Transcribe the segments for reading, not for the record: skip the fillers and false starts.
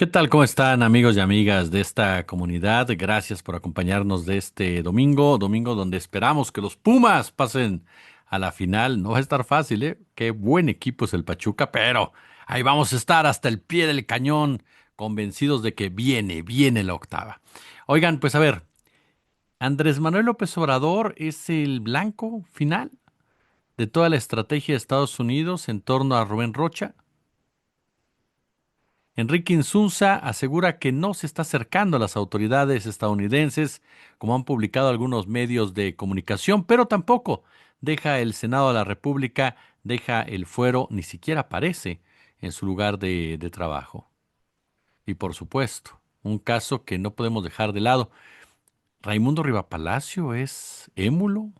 ¿Qué tal? ¿Cómo están amigos y amigas de esta comunidad? Gracias por acompañarnos de este domingo, domingo donde esperamos que los Pumas pasen a la final. No va a estar fácil, ¿eh? Qué buen equipo es el Pachuca, pero ahí vamos a estar hasta el pie del cañón, convencidos de que viene la octava. Oigan, pues a ver, Andrés Manuel López Obrador es el blanco final de toda la estrategia de Estados Unidos en torno a Rubén Rocha. Enrique Insunza asegura que no se está acercando a las autoridades estadounidenses, como han publicado algunos medios de comunicación, pero tampoco deja el Senado de la República, deja el fuero, ni siquiera aparece en su lugar de trabajo. Y por supuesto, un caso que no podemos dejar de lado. Raimundo Rivapalacio es émulo,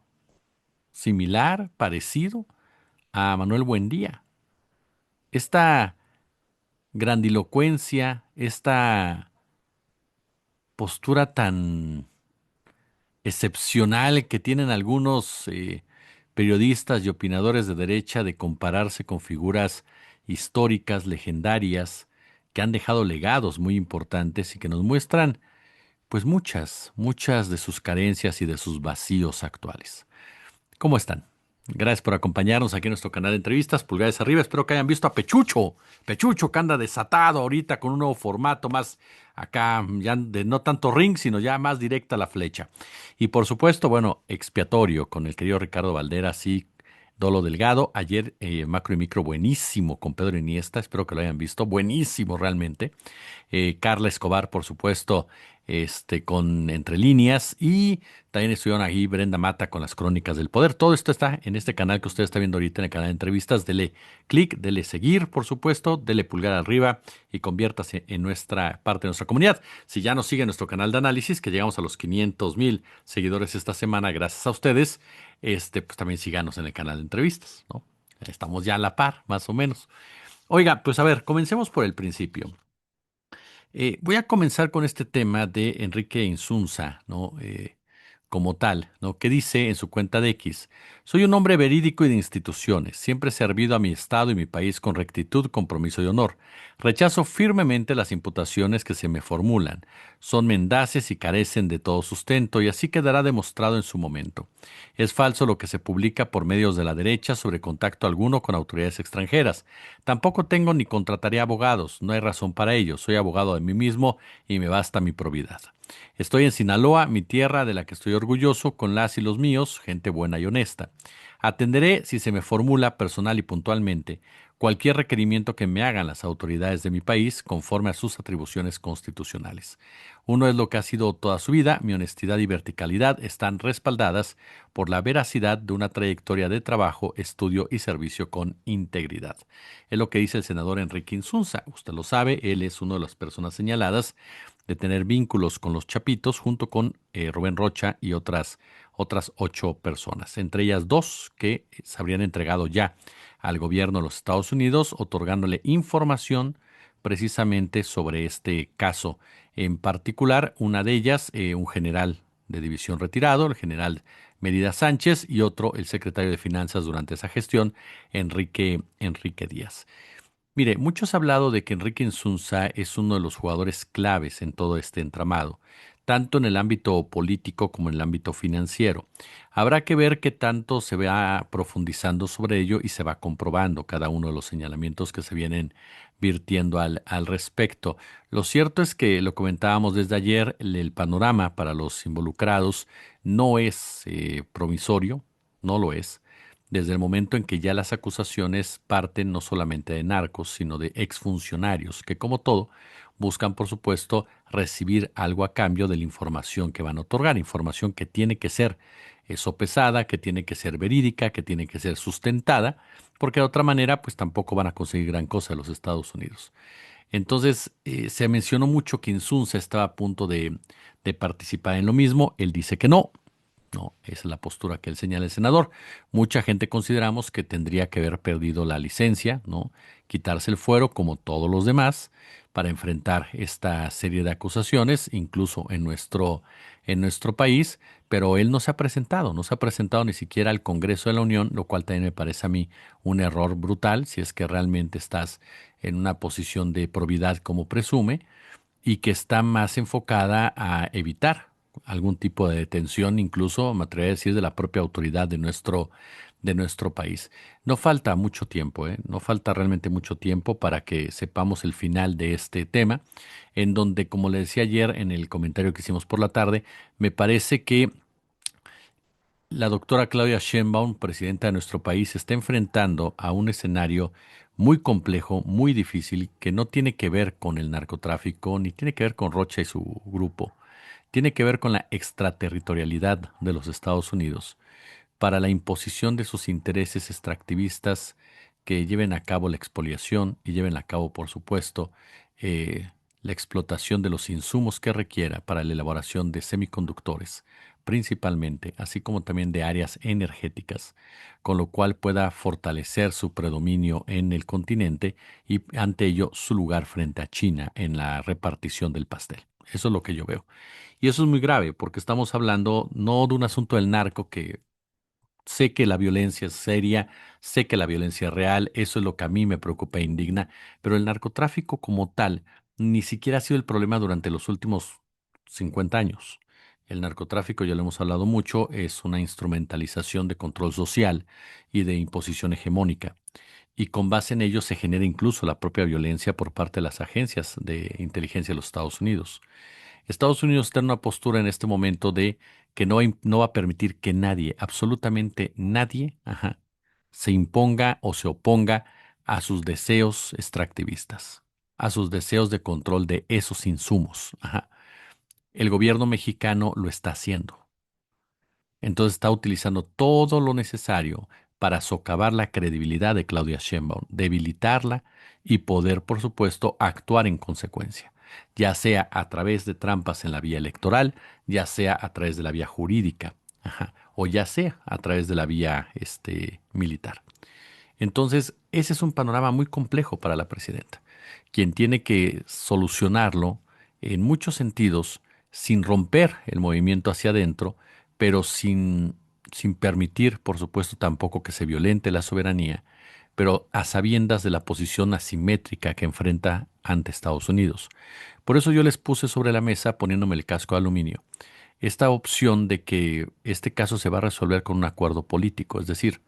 similar, parecido a Manuel Buendía. Esta grandilocuencia, esta postura tan excepcional que tienen algunos periodistas y opinadores de derecha de compararse con figuras históricas, legendarias, que han dejado legados muy importantes y que nos muestran pues muchas de sus carencias y de sus vacíos actuales. ¿Cómo están? Gracias por acompañarnos aquí en nuestro canal de entrevistas, pulgares arriba. Espero que hayan visto a Pechucho. Pechucho que anda desatado ahorita con un nuevo formato más acá, ya de no tanto ring, sino ya más directa a la flecha. Y por supuesto, bueno, expiatorio con el querido Ricardo Valderas y Dolo Delgado. Ayer Macro y Micro buenísimo con Pedro Iniesta, espero que lo hayan visto. Buenísimo realmente. Carla Escobar, por supuesto, con Entre Líneas, y también estuvieron ahí Brenda Mata con las Crónicas del Poder. Todo esto está en este canal que usted está viendo ahorita, en el canal de entrevistas. Dele clic, dele seguir, por supuesto, dele pulgar arriba y conviértase en nuestra parte de nuestra comunidad. Si ya nos sigue en nuestro canal de análisis, que llegamos a los 500,000 seguidores esta semana, gracias a ustedes, pues también síganos en el canal de entrevistas, ¿no? Estamos ya a la par, más o menos. Oiga, pues a ver, comencemos por el principio. Voy a comenzar con este tema de Enrique Insunza, ¿no? Como tal, ¿no? Que dice en su cuenta de X: soy un hombre verídico y de instituciones, siempre he servido a mi Estado y mi país con rectitud, compromiso y honor. Rechazo firmemente las imputaciones que se me formulan. Son mendaces y carecen de todo sustento, y así quedará demostrado en su momento. Es falso lo que se publica por medios de la derecha sobre contacto alguno con autoridades extranjeras. Tampoco tengo ni contrataré abogados, no hay razón para ello. Soy abogado de mí mismo y me basta mi probidad. Estoy en Sinaloa, mi tierra de la que estoy orgulloso, con las y los míos, gente buena y honesta. Atenderé, si se me formula personal y puntualmente, cualquier requerimiento que me hagan las autoridades de mi país conforme a sus atribuciones constitucionales. Uno es lo que ha sido toda su vida: mi honestidad y verticalidad están respaldadas por la veracidad de una trayectoria de trabajo, estudio y servicio con integridad. Es lo que dice el senador Enrique Insunza. Usted lo sabe, él es una de las personas señaladas de tener vínculos con los Chapitos, junto con Rubén Rocha y otras 8 personas, entre ellas 2 que se habrían entregado ya al gobierno de los Estados Unidos, otorgándole información precisamente sobre este caso en particular. Una de ellas, un general de división retirado, el general Mérida Sánchez, y otro, el secretario de Finanzas durante esa gestión, Enrique Díaz. Mire, muchos han hablado de que Enrique Insunza es uno de los jugadores claves en todo este entramado, tanto en el ámbito político como en el ámbito financiero. Habrá que ver qué tanto se va profundizando sobre ello y se va comprobando cada uno de los señalamientos que se vienen virtiendo al respecto. Lo cierto es que, lo comentábamos desde ayer, el panorama para los involucrados no es promisorio, no lo es, desde el momento en que ya las acusaciones parten no solamente de narcos, sino de exfuncionarios, que, como todo, buscan, por supuesto, recibir algo a cambio de la información que van a otorgar, información que tiene que ser sopesada, que tiene que ser verídica, que tiene que ser sustentada, porque de otra manera, pues tampoco van a conseguir gran cosa de los Estados Unidos. Entonces, se mencionó mucho que Insunza estaba a punto de participar en lo mismo. Él dice que no. No, esa es la postura que él señala el senador. Mucha gente consideramos que tendría que haber perdido la licencia, ¿no? quitarse el fuero como todos los demás para enfrentar esta serie de acusaciones, incluso en nuestro país, pero él no se ha presentado ni siquiera al Congreso de la Unión, lo cual también me parece a mí un error brutal si es que realmente estás en una posición de probidad como presume y que está más enfocada a evitar algún tipo de detención, incluso me atrevería a decir de la propia autoridad de nuestro país. No falta mucho tiempo, ¿eh? No falta realmente mucho tiempo para que sepamos el final de este tema, en donde, como le decía ayer en el comentario que hicimos por la tarde, me parece que la doctora Claudia Sheinbaum, presidenta de nuestro país, se está enfrentando a un escenario muy complejo, muy difícil, que no tiene que ver con el narcotráfico, ni tiene que ver con Rocha y su grupo. Tiene que ver con la extraterritorialidad de los Estados Unidos para la imposición de sus intereses extractivistas que lleven a cabo la expoliación y lleven a cabo, por supuesto, eh, la explotación de los insumos que requiera para la elaboración de semiconductores, principalmente, así como también de áreas energéticas, con lo cual pueda fortalecer su predominio en el continente y ante ello su lugar frente a China en la repartición del pastel. Eso es lo que yo veo. Y eso es muy grave porque estamos hablando no de un asunto del narco que sé que la violencia es seria, sé que la violencia es real, eso es lo que a mí me preocupa e indigna, pero el narcotráfico como tal ni siquiera ha sido el problema durante los últimos 50 años. El narcotráfico, ya lo hemos hablado mucho, es una instrumentalización de control social y de imposición hegemónica. Y con base en ello se genera incluso la propia violencia por parte de las agencias de inteligencia de los Estados Unidos. Estados Unidos está en una postura en este momento de que no va a permitir que nadie, absolutamente nadie, se imponga o se oponga a sus deseos extractivistas, a sus deseos de control de esos insumos. El gobierno mexicano lo está haciendo. Entonces está utilizando todo lo necesario para socavar la credibilidad de Claudia Sheinbaum, debilitarla y poder, por supuesto, actuar en consecuencia, ya sea a través de trampas en la vía electoral, ya sea a través de la vía jurídica, o ya sea a través de la vía militar. Entonces, ese es un panorama muy complejo para la presidenta, quien tiene que solucionarlo en muchos sentidos sin romper el movimiento hacia adentro, pero sin permitir, por supuesto, tampoco que se violente la soberanía, pero a sabiendas de la posición asimétrica que enfrenta ante Estados Unidos. Por eso yo les puse sobre la mesa, poniéndome el casco de aluminio, esta opción de que este caso se va a resolver con un acuerdo político, es decir,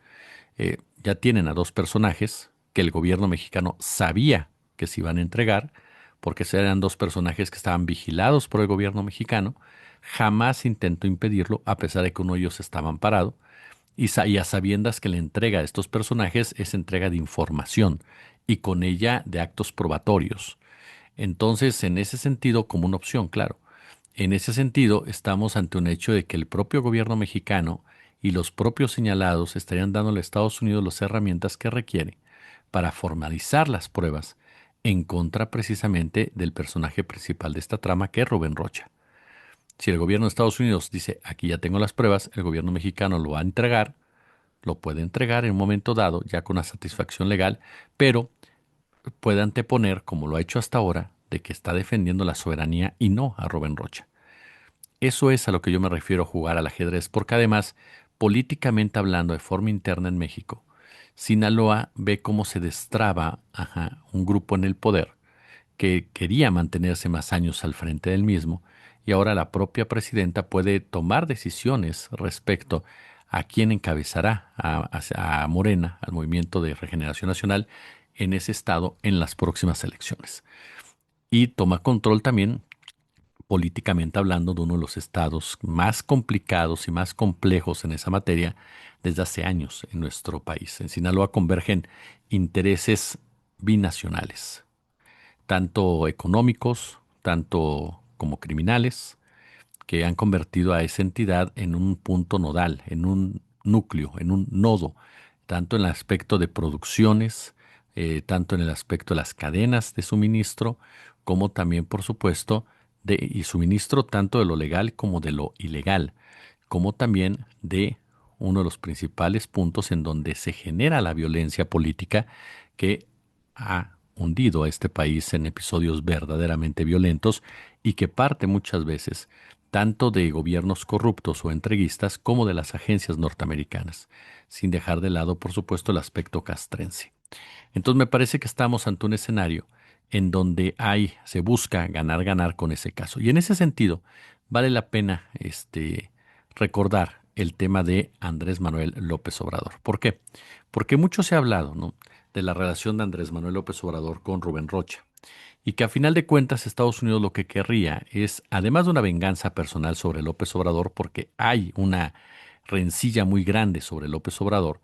ya tienen a dos personajes que el gobierno mexicano sabía que se iban a entregar, porque eran dos personajes que estaban vigilados por el gobierno mexicano. Jamás intentó impedirlo, a pesar de que uno de ellos estaba amparado, y a sabiendas que la entrega de estos personajes es entrega de información y con ella de actos probatorios. Entonces, en ese sentido, como una opción, claro. En ese sentido, estamos ante un hecho de que el propio gobierno mexicano y los propios señalados estarían dándole a Estados Unidos las herramientas que requiere para formalizar las pruebas en contra precisamente del personaje principal de esta trama, que es Rubén Rocha. Si el gobierno de Estados Unidos dice, aquí ya tengo las pruebas, el gobierno mexicano lo va a entregar, lo puede entregar en un momento dado, ya con una satisfacción legal, pero puede anteponer, como lo ha hecho hasta ahora, de que está defendiendo la soberanía y no a Rubén Rocha. Eso es a lo que yo me refiero jugar al ajedrez, porque además, políticamente hablando, de forma interna en México, Sinaloa ve cómo se destraba un grupo en el poder que quería mantenerse más años al frente del mismo, y ahora la propia presidenta puede tomar decisiones respecto a quién encabezará a Morena, al Movimiento de Regeneración Nacional, en ese estado en las próximas elecciones. Y toma control también políticamente hablando, de uno de los estados más complicados y más complejos en esa materia desde hace años en nuestro país. En Sinaloa convergen intereses binacionales, tanto económicos, tanto como criminales, que han convertido a esa entidad en un punto nodal, en un núcleo, en un nodo, tanto en el aspecto de producciones, tanto en el aspecto de las cadenas de suministro, como también, por supuesto, y suministro tanto de lo legal como de lo ilegal, como también de uno de los principales puntos en donde se genera la violencia política que ha hundido a este país en episodios verdaderamente violentos y que parte muchas veces tanto de gobiernos corruptos o entreguistas como de las agencias norteamericanas, sin dejar de lado, por supuesto, el aspecto castrense. Entonces me parece que estamos ante un escenario en donde se busca ganar, ganar con ese caso. Y en ese sentido, vale la pena recordar el tema de Andrés Manuel López Obrador. ¿Por qué? Porque mucho se ha hablado, ¿no?, de la relación de Andrés Manuel López Obrador con Rubén Rocha. Y que a final de cuentas Estados Unidos lo que querría es, además de una venganza personal sobre López Obrador, porque hay una rencilla muy grande sobre López Obrador.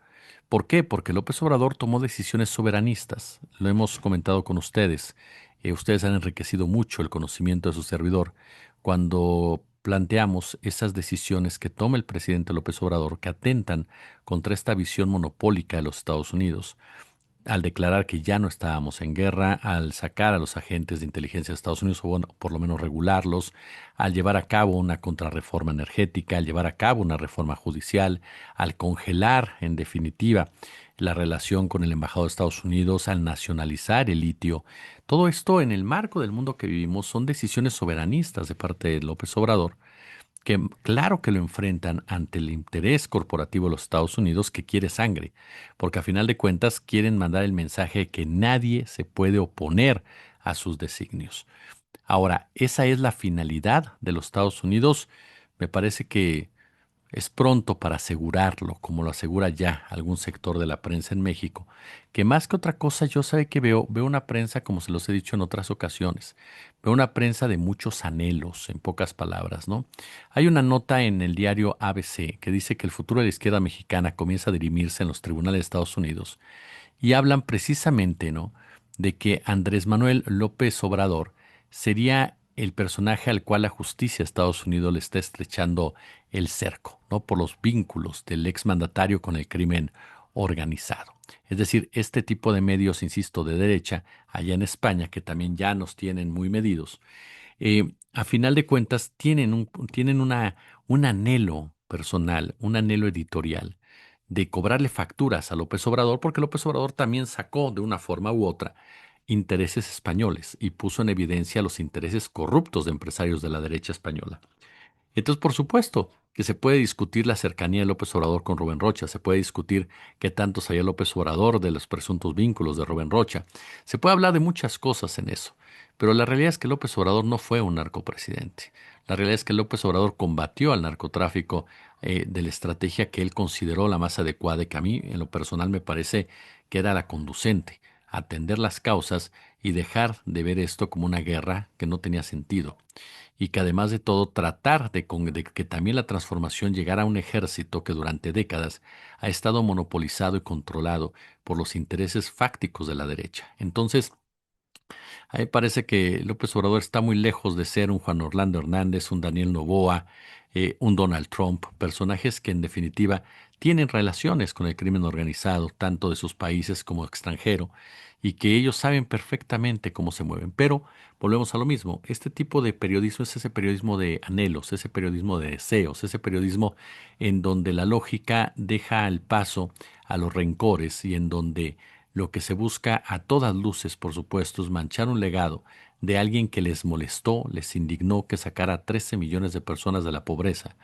¿Por qué? Porque López Obrador tomó decisiones soberanistas. Lo hemos comentado con ustedes. Ustedes han enriquecido mucho el conocimiento de su servidor cuando planteamos esas decisiones que toma el presidente López Obrador que atentan contra esta visión monopólica de los Estados Unidos al declarar que ya no estábamos en guerra, al sacar a los agentes de inteligencia de Estados Unidos, o bueno, por lo menos regularlos, al llevar a cabo una contrarreforma energética, al llevar a cabo una reforma judicial, al congelar, en definitiva, la relación con el embajador de Estados Unidos, al nacionalizar el litio. Todo esto en el marco del mundo que vivimos son decisiones soberanistas de parte de López Obrador que claro que lo enfrentan ante el interés corporativo de los Estados Unidos que quiere sangre, porque a final de cuentas quieren mandar el mensaje de que nadie se puede oponer a sus designios. Ahora, esa es la finalidad de los Estados Unidos. Me parece que es pronto para asegurarlo, como lo asegura ya algún sector de la prensa en México, que más que otra cosa yo sabe que veo una prensa, como se los he dicho en otras ocasiones, veo una prensa de muchos anhelos, en pocas palabras, ¿no? Hay una nota en el diario ABC que dice que el futuro de la izquierda mexicana comienza a dirimirse en los tribunales de Estados Unidos y hablan precisamente, ¿no?, de que Andrés Manuel López Obrador sería el personaje al cual la justicia de Estados Unidos le está estrechando el cerco, ¿no?, por los vínculos del exmandatario con el crimen organizado. Es decir, este tipo de medios, insisto, de derecha, allá en España, que también ya nos tienen muy medidos, a final de cuentas tienen un anhelo personal, un anhelo editorial de cobrarle facturas a López Obrador, porque López Obrador también sacó de una forma u otra intereses españoles y puso en evidencia los intereses corruptos de empresarios de la derecha española. Entonces, por supuesto, que se puede discutir la cercanía de López Obrador con Rubén Rocha, se puede discutir qué tanto sabía López Obrador de los presuntos vínculos de Rubén Rocha, se puede hablar de muchas cosas en eso, pero la realidad es que López Obrador no fue un narcopresidente. La realidad es que López Obrador combatió al narcotráfico de la estrategia que él consideró la más adecuada y que a mí, en lo personal, me parece que era la conducente, atender las causas y dejar de ver esto como una guerra que no tenía sentido y que además de todo tratar de que también la transformación llegara a un ejército que durante décadas ha estado monopolizado y controlado por los intereses fácticos de la derecha. Entonces, a mí me parece que López Obrador está muy lejos de ser un Juan Orlando Hernández, un Daniel Noboa, un Donald Trump, personajes que en definitiva tienen relaciones con el crimen organizado, tanto de sus países como extranjero, y que ellos saben perfectamente cómo se mueven. Pero volvemos a lo mismo, este tipo de periodismo es ese periodismo de anhelos, ese periodismo de deseos, ese periodismo en donde la lógica deja el paso a los rencores y en donde lo que se busca a todas luces, por supuesto, es manchar un legado de alguien que les molestó, les indignó que sacara a 13 millones de personas de la pobreza.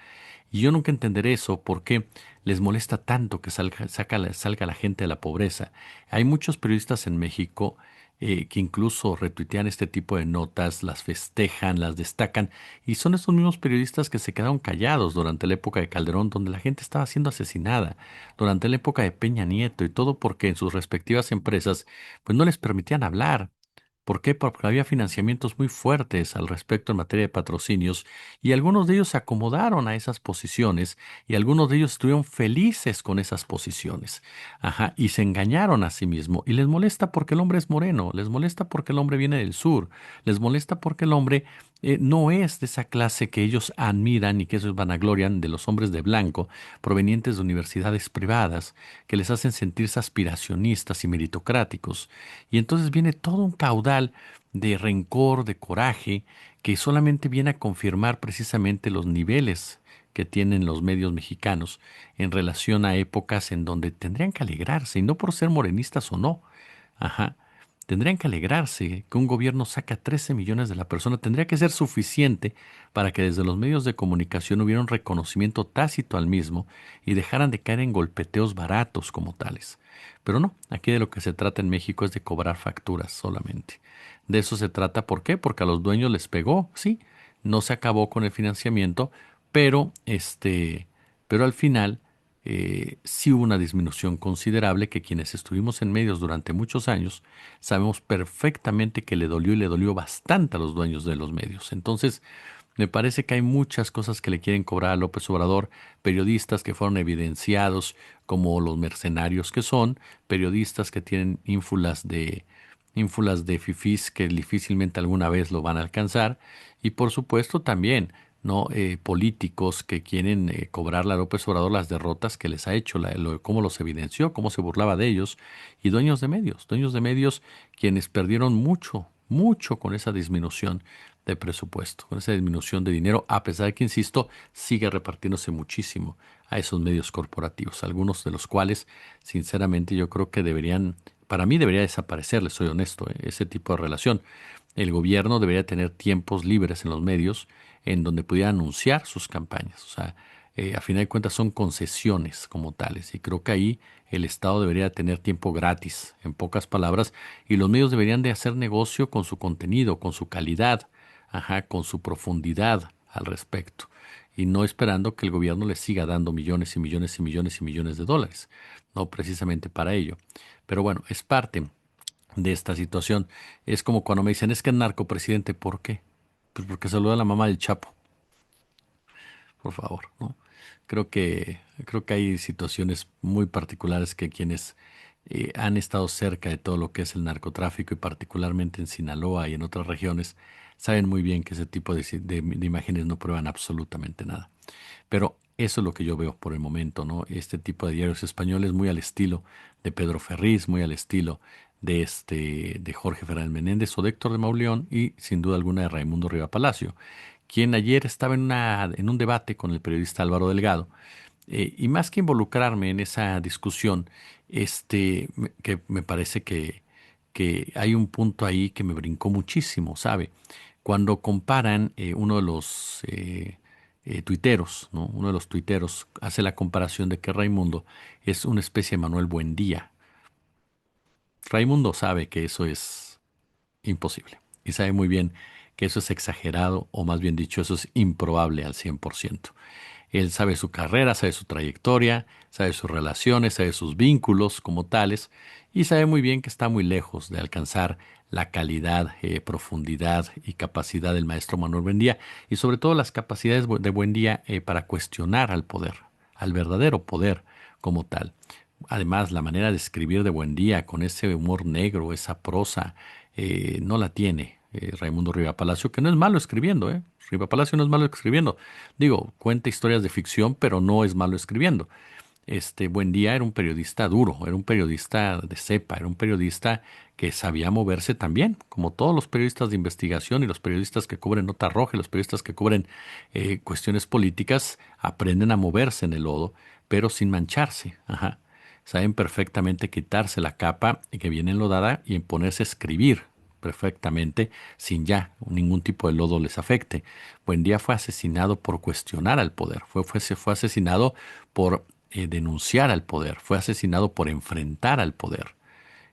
Y yo nunca entenderé eso, por qué les molesta tanto que salga la gente de la pobreza. Hay muchos periodistas en México que incluso retuitean este tipo de notas, las festejan, las destacan, y son estos mismos periodistas que se quedaron callados durante la época de Calderón, donde la gente estaba siendo asesinada, durante la época de Peña Nieto, y todo porque en sus respectivas empresas pues no les permitían hablar. ¿Por qué? Porque había financiamientos muy fuertes al respecto en materia de patrocinios y algunos de ellos se acomodaron a esas posiciones y algunos de ellos estuvieron felices con esas posiciones. Ajá, y se engañaron a sí mismos y les molesta porque el hombre es moreno, les molesta porque el hombre viene del sur, les molesta porque el hombre no es de esa clase que ellos admiran y que ellos vanaglorian de los hombres de blanco provenientes de universidades privadas que les hacen sentirse aspiracionistas y meritocráticos. Y entonces viene todo un caudal de rencor, de coraje, que solamente viene a confirmar precisamente los niveles que tienen los medios mexicanos en relación a épocas en donde tendrían que alegrarse, y no por ser morenistas o no. Ajá. tendrían que alegrarse que un gobierno saca 13 millones de la persona. Tendría que ser suficiente para que desde los medios de comunicación hubiera un reconocimiento tácito al mismo y dejaran de caer en golpeteos baratos como tales. Pero no, aquí de lo que se trata en México es de cobrar facturas solamente. De eso se trata. ¿Por qué? Porque a los dueños les pegó, sí, no se acabó con el financiamiento, pero pero al final sí hubo una disminución considerable que quienes estuvimos en medios durante muchos años sabemos perfectamente que le dolió y le dolió bastante a los dueños de los medios. Entonces, me parece que hay muchas cosas que le quieren cobrar a López Obrador, periodistas que fueron evidenciados como los mercenarios que son, periodistas que tienen ínfulas de fifís que difícilmente alguna vez lo van a alcanzar, y por supuesto también no políticos que quieren cobrarle a López Obrador las derrotas que les ha hecho, cómo los evidenció, cómo se burlaba de ellos, y dueños de medios quienes perdieron mucho, mucho con esa disminución de presupuesto, con esa disminución de dinero, a pesar de que, insisto, sigue repartiéndose muchísimo a esos medios corporativos, algunos de los cuales, sinceramente, yo creo que deberían, para mí debería desaparecer, les soy honesto, ese tipo de relación. El gobierno debería tener tiempos libres en los medios en donde pudiera anunciar sus campañas. O sea, a final de cuentas son concesiones como tales y creo que ahí el Estado debería tener tiempo gratis, en pocas palabras, y los medios deberían de hacer negocio con su contenido, con su calidad, ajá, con su profundidad al respecto, y no esperando que el gobierno les siga dando millones y millones y millones y millones de dólares, no precisamente para ello. Pero bueno, es parte de esta situación. Es como cuando me dicen, es que es narcopresidente, ¿por qué? Pues porque saluda a la mamá del Chapo, por favor, ¿no? Creo que hay situaciones muy particulares que quienes han estado cerca de todo lo que es el narcotráfico y particularmente en Sinaloa y en otras regiones saben muy bien que ese tipo de imágenes no prueban absolutamente nada. Pero eso es lo que yo veo por el momento, ¿no? Este tipo de diarios españoles muy al estilo de Pedro Ferriz, muy al estilo de Jorge Fernández Menéndez o de Héctor de Mauleón y sin duda alguna de Raimundo Riva Palacio, quien ayer estaba en un debate con el periodista Álvaro Delgado. Y más que involucrarme en esa discusión, que me parece que hay un punto ahí que me brincó muchísimo, ¿sabe? Cuando comparan uno de los tuiteros, ¿no? Uno de los tuiteros hace la comparación de que Raimundo es una especie de Manuel Buendía. Raimundo sabe que eso es imposible y sabe muy bien que eso es exagerado o más bien dicho, eso es improbable al 100%. Él sabe su carrera, sabe su trayectoria, sabe sus relaciones, sabe sus vínculos como tales y sabe muy bien que está muy lejos de alcanzar la calidad, profundidad y capacidad del maestro Manuel Buendía y sobre todo las capacidades de Buendía para cuestionar al poder, al verdadero poder como tal. Además, la manera de escribir de Buendía con ese humor negro, esa prosa, no la tiene Raimundo Riva Palacio, que no es malo escribiendo, ¿eh? Riva Palacio no es malo escribiendo. Digo, cuenta historias de ficción, pero no es malo escribiendo. Buendía era un periodista duro, era un periodista de cepa, era un periodista que sabía moverse también, como todos los periodistas de investigación y los periodistas que cubren nota roja y los periodistas que cubren cuestiones políticas, aprenden a moverse en el lodo, pero sin mancharse. Ajá. Saben perfectamente quitarse la capa que viene enlodada y en ponerse a escribir perfectamente sin ya ningún tipo de lodo les afecte. Buendía fue asesinado por cuestionar al poder, fue asesinado por denunciar al poder, fue asesinado por enfrentar al poder,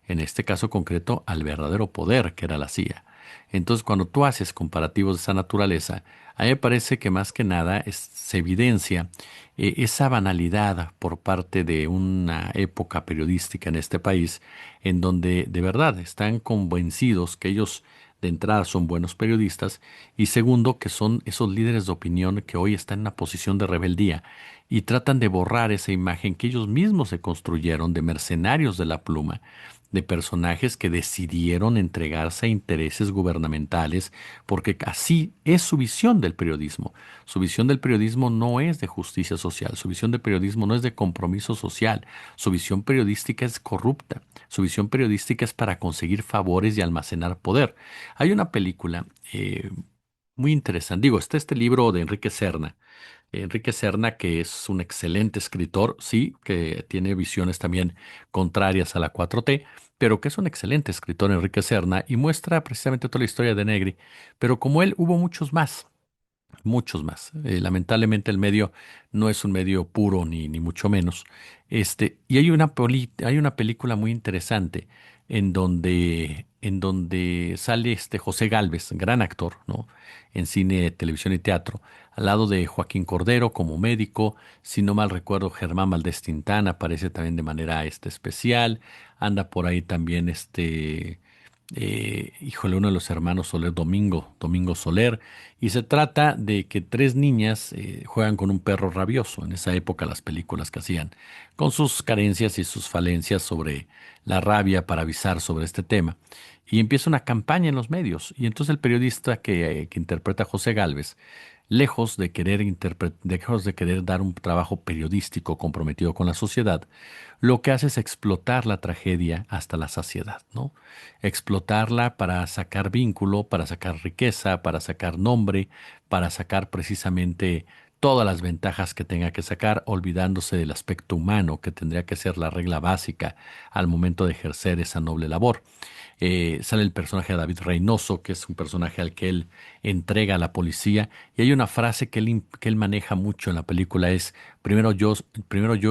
en este caso concreto al verdadero poder que era la CIA. Entonces, cuando tú haces comparativos de esa naturaleza, a mí me parece que más que nada se evidencia esa banalidad por parte de una época periodística en este país, en donde de verdad están convencidos que ellos de entrada son buenos periodistas y segundo que son esos líderes de opinión que hoy están en una posición de rebeldía y tratan de borrar esa imagen que ellos mismos se construyeron de mercenarios de la pluma, de personajes que decidieron entregarse a intereses gubernamentales, porque así es su visión del periodismo. Su visión del periodismo no es de justicia social, su visión del periodismo no es de compromiso social, su visión periodística es corrupta, su visión periodística es para conseguir favores y almacenar poder. Hay una película muy interesante, digo, está este libro de Enrique Serna, que es un excelente escritor, sí, que tiene visiones también contrarias a la 4T, pero que es un excelente escritor, Enrique Serna, y muestra precisamente toda la historia de Negri, pero como él hubo muchos más. Muchos más. Lamentablemente el medio no es un medio puro ni mucho menos. Y hay una película muy interesante en donde sale José Gálvez, gran actor, ¿no? En cine, televisión y teatro, al lado de Joaquín Cordero como médico. Si no mal recuerdo, Germán Valdés Tintán aparece también de manera especial. Anda por ahí también híjole, uno de los hermanos Soler, Domingo Soler, y se trata de que tres niñas juegan con un perro rabioso, en esa época las películas que hacían, con sus carencias y sus falencias sobre la rabia para avisar sobre este tema. Y empieza una campaña en los medios, y entonces el periodista que interpreta a José Gálvez, lejos de querer dar un trabajo periodístico comprometido con la sociedad, lo que hace es explotar la tragedia hasta la saciedad, ¿no? Explotarla para sacar vínculo, para sacar riqueza, para sacar nombre, para sacar precisamente todas las ventajas que tenga que sacar, olvidándose del aspecto humano, que tendría que ser la regla básica al momento de ejercer esa noble labor. Sale el personaje de David Reynoso, que es un personaje al que él entrega a la policía, y hay una frase que él maneja mucho en la película, es primero yo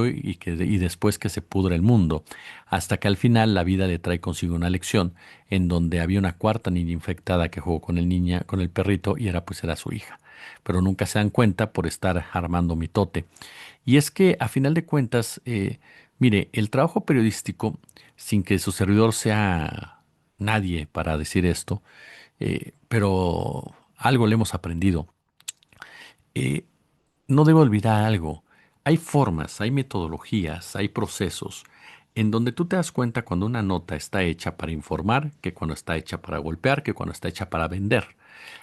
y después que se pudra el mundo, hasta que al final la vida le trae consigo una lección en donde había una cuarta niña infectada que jugó con el perrito, y era su hija. Pero nunca se dan cuenta por estar armando mitote. Y es que a final de cuentas, mire, el trabajo periodístico, sin que su servidor sea nadie para decir esto, pero algo le hemos aprendido. Eh, no debo olvidar algo. Hay formas, hay metodologías, hay procesos en donde tú te das cuenta cuando una nota está hecha para informar, que cuando está hecha para golpear, que cuando está hecha para vender.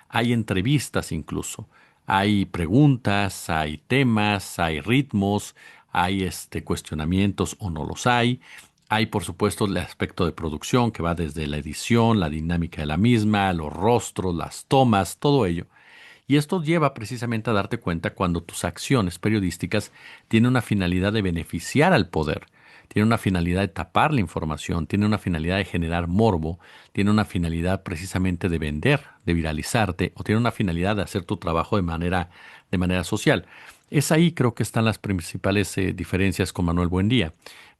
Hay entrevistas incluso, hay preguntas, hay temas, hay ritmos, hay cuestionamientos o no los hay. Hay, por supuesto, el aspecto de producción que va desde la edición, la dinámica de la misma, los rostros, las tomas, todo ello. Y esto lleva precisamente a darte cuenta cuando tus acciones periodísticas tienen una finalidad de beneficiar al poder, tienen una finalidad de tapar la información, tienen una finalidad de generar morbo, tienen una finalidad precisamente de vender, de viralizarte, o tienen una finalidad de hacer tu trabajo de manera social. Es ahí creo que están las principales diferencias con Manuel Buendía.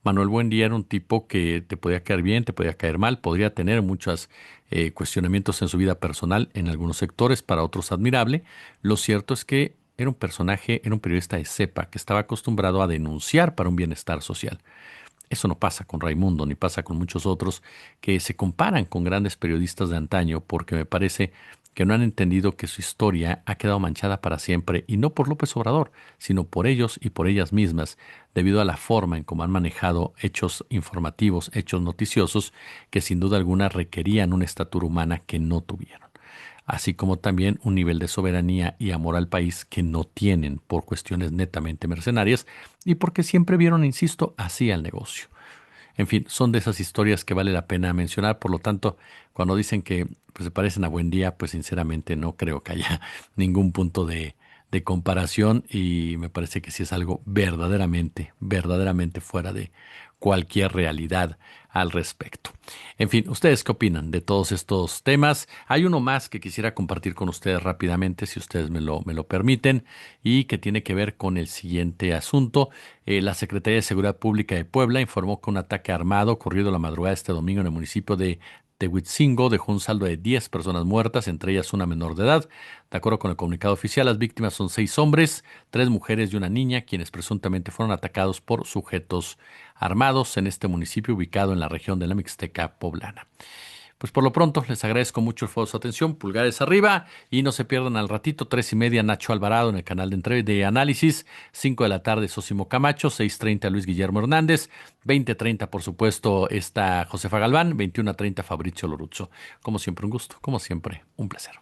Manuel Buendía era un tipo que te podía caer bien, te podía caer mal, podría tener muchos cuestionamientos en su vida personal, en algunos sectores, para otros admirable. Lo cierto es que era un personaje, era un periodista de cepa que estaba acostumbrado a denunciar para un bienestar social. Eso no pasa con Raimundo, ni pasa con muchos otros que se comparan con grandes periodistas de antaño, porque me parece que no han entendido que su historia ha quedado manchada para siempre, y no por López Obrador, sino por ellos y por ellas mismas, debido a la forma en cómo han manejado hechos informativos, hechos noticiosos, que sin duda alguna requerían una estatura humana que no tuvieron, así como también un nivel de soberanía y amor al país que no tienen por cuestiones netamente mercenarias, y porque siempre vieron, insisto, así al negocio. En fin, son de esas historias que vale la pena mencionar. Por lo tanto, cuando dicen que pues, se parecen a Buendía, pues sinceramente no creo que haya ningún punto de comparación, y me parece que sí es algo verdaderamente fuera de cualquier realidad al respecto. En fin, ¿ustedes qué opinan de todos estos temas? Hay uno más que quisiera compartir con ustedes rápidamente, si ustedes me lo permiten, y que tiene que ver con el siguiente asunto. La Secretaría de Seguridad Pública de Puebla informó que un ataque armado ocurrido la madrugada de este domingo en el municipio de Tehuitzingo dejó un saldo de 10 personas muertas, entre ellas una menor de edad. De acuerdo con el comunicado oficial, las víctimas son 6 hombres, 3 mujeres y una niña, quienes presuntamente fueron atacados por sujetos armados en este municipio ubicado en la región de la Mixteca poblana. Pues por lo pronto les agradezco mucho el favor de su atención, pulgares arriba, y no se pierdan al ratito, 3:30, Nacho Alvarado en el canal de análisis, 5 de la tarde Sósimo Camacho, 6:30 Luis Guillermo Hernández, 20:30 por supuesto está Josefa Galván, 21:30 Fabricio Loruzzo. Como siempre un gusto, como siempre un placer.